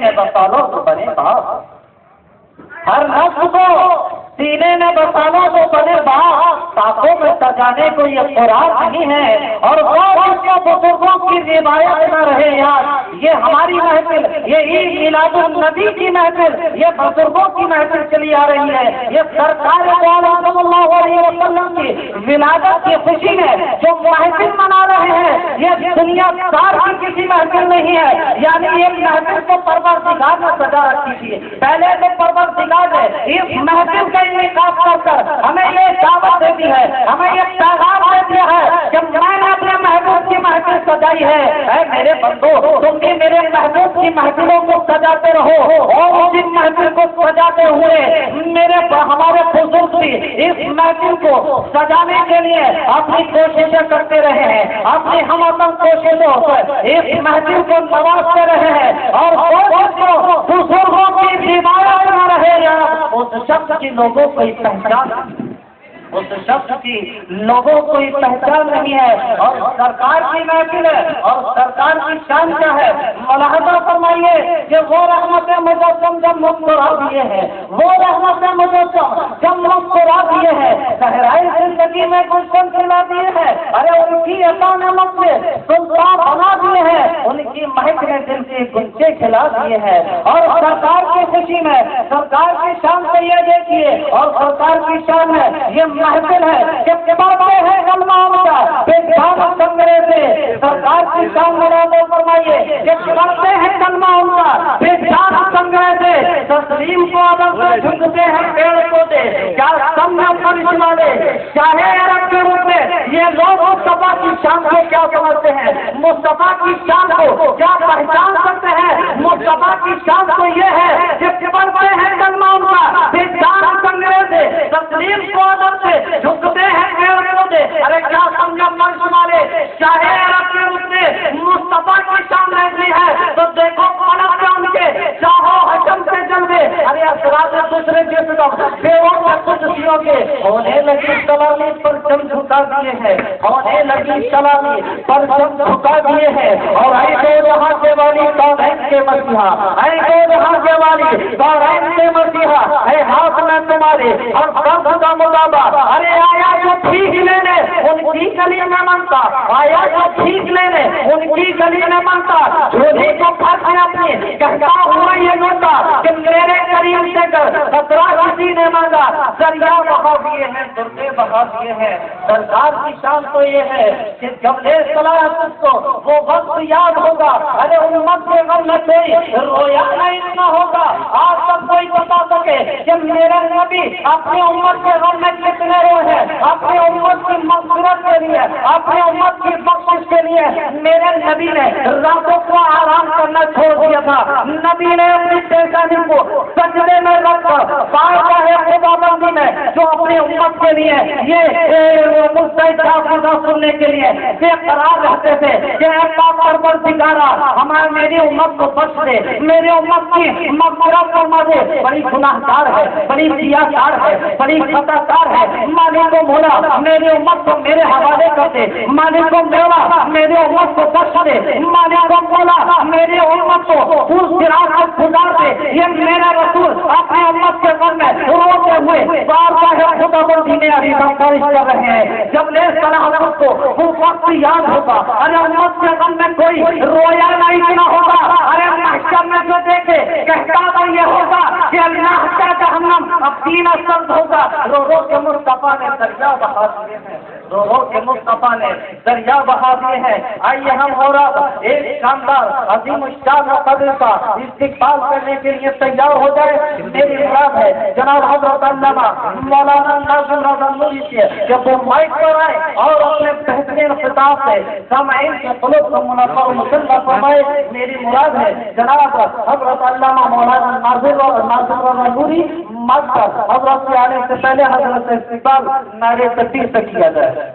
میں بسالو تو بنے باپ، ہر نفس کو سینے میں بسالو تو بنے باپ، ساتھوں میں سجانے کو یہ قرآن نہیں ہے، اور بزرگوں کی روایت نہ رہے یار، یہ ہماری محفل، یہ عید میلاد النبی کی محفل، یہ بزرگوں کی محفل چلی آ رہی ہے، یہ سرکار صلی اللہ علیہ وسلم کی ولادت کی خوشی میں جو محفل منا رہے ہیں، یہ دنیا دار کی کسی محفل نہیں ہے، یعنی یہ محفل کو پروردگار نے سجا رکھی تھی، پہلے تو پروردگار نے اس محفل کا انعقاد کر کر ہمیں یہ دعوت دے دی ہے، ہمیں یہ پیغام دے دیا ہے کہ میں نے اپنے محبوب کی محفل سجائی ہے، اے میرے بندو تم بھی میرے محبوب کی محفلوں کو سجاتے رہو، اور اس محفل کو سجاتے ہوئے ہمارے بزرگ بھی اس محفل کو سجانے کے لیے اپنی کوششیں کرتے رہے ہیں، اپنی ہم کوششوں سے اس محفل کو نوازتے رہے ہیں، اور بزرگوں کی روایت نہ رہے یا اس شخص کی لوگوں کو پہچان، اس شخص کی لوگوں کو پہچان نہیں ہے، اور سرکار کی محفل ہے، اور سرکار کی شان کیا ہے؟ ملاحظہ فرمائیے کہ وہ رحمت مجسم جب مسکرا دیے ہیں، وہ رحمت مجسم جب مسکرا دیے ہیں، صحرائے زندگی میں گلشن کھلا دیے ہیں، ارے ان کی عطا نعمت سے سلطان بنا دیے ہیں، ان کی مہک نے دل کے گلچے کھلا دیے ہیں، اور سرکار کی خوشی میں سرکار کی شان سے یہ دیکھیے، اور سرکار کی شان ہے یہ محفل ہے کہ پڑھتے ہیں کلمہ ان کا بے جان سنگرے سے، سرکار کی شان مراد فرمائیے کہ پڑھتے ہیں کلمہ ان کا بے جان سنگرے سے، تسلیم کو ادب سے جھکتے ہیں پیڑ پودے، کیا سمجھا فرش والے چاہے عرب کے روپ میں، یہ لوگ مصطفیٰ کی شان کو کیا سمجھتے ہیں، مصطفیٰ کی شان کو کیا پہچان سکتے ہیں؟ مصطفیٰ کی شان تو یہ ہے کہ پڑھتے ہیں کلمہ ان کا بے جان سنگرے سے، تسلیم کو ادب سے جھکتے ہیں پیڑ پودے، ارے کیا سمجھا فرش والے چاہے عرب کے روپ میں مصطفیٰ کی شان رہتی ہے تو دیکھو پلک کے ان کے چاہو حجم سے جلوے، ارے اثرات دوسرے جسم پیڑوں میں قدسیوں کے ہونے لگی سلامی پر چم جھکا دیے ہیں، ہونے لگی سلامی پر چم جھکا دیے ہیں، اور اے دو جہاں کے والی کونین کے مسیحا، اے دو جہاں کے والی کونین کے مسیحا، اے ہاتھ میں تمہارے اور فرض کا مطابق، ارے آیا جو ٹھیک لینے ان کی گلی میں منتا، آیا جو ٹھیک لینے ان کی گلی میں منتا، جھولی کو پھنس میں اپنی کہتا ہوا یہ نوٹا کہ میرے قریب سے کر خطرہ کسی نے مانگا، دریا بہا دیے ہیں، درجے بہا دیے ہیں، سرکار کی شان تو یہ ہے کہ جب لے صلاح اس کو وہ وقت یاد ہوگا، ارے امت کے غم میں کوئی رویا نہیں نہ ہوگا، آج تک کوئی بتا سکے کہ میرا نبی اپنی امت کے غم میں کتنے روئے ہیں، اپنی امت کی مغفرت کے لیے، اپنی امت کی بخشش کے لیے میرے نبی نے راتوں کو آرام کرنا چھوڑ دیا تھا، نبی نے اپنی پیشانی کو سجدے میں رکھ کر پایا ہے خدا بندی میں جو اپنی امت کے لیے یہ مستعد سننے کے لیے بے قرار رہتے تھے کہ اے پاک پروردگارا ہمارے میری امت کو بخش دے، میری امت کی مغفرت فرما دے، بڑی گناہ گار ہے، بڑی سیاہ کار ہے، بڑی خطا کار ہے، مالک کو مولا میری امت کو میرے حوالے کر دے، مالک کو مولا میری امت کو بخش دے، مالک کو مولا میری امت کو پور سراغ کو گزار دے، یہ میرا رسول اپنی امت کے غم میں روتے ہوئے بار بار خدا بندی میں ابھی بخشش کر رہے ہیں، جب لے صلاح کو وہ وقت یاد ہوگا، ارے امت کے غم میں کوئی رویا نہیں نہ ہوگا، ارے محشر میں جو دیکھے کہتا تو یہ ہوگا کہ اللہ کا جہنم اب سینہ سرد ہوگا، رو رو کے مصطفیٰ نے دریا بہا دیے ہیں، رو رو کے مصطفیٰ نے دریا بہا دیے ہیں، آئیے ہم اور آپ ایک شاندار عظیم الشان و قدر کا استقبال کرنے کے لیے تیار ہو جائے۔ میری مراد ہے جناب حضرت علامہ مولانا ناظم رضا نوری سے جب وہ مائک پر آئے اور اپنے بہترین خطاب سے سامعین کے قلوب کو منفع و مسلح فرمائے۔ میری مراد ہے جناب حضرت علامہ مولانا ناظم رضا نوری مائک پر حضرت کے آنے سے پہلے حضرت سے استقبال نعرے تکبیر سے کیا جائے۔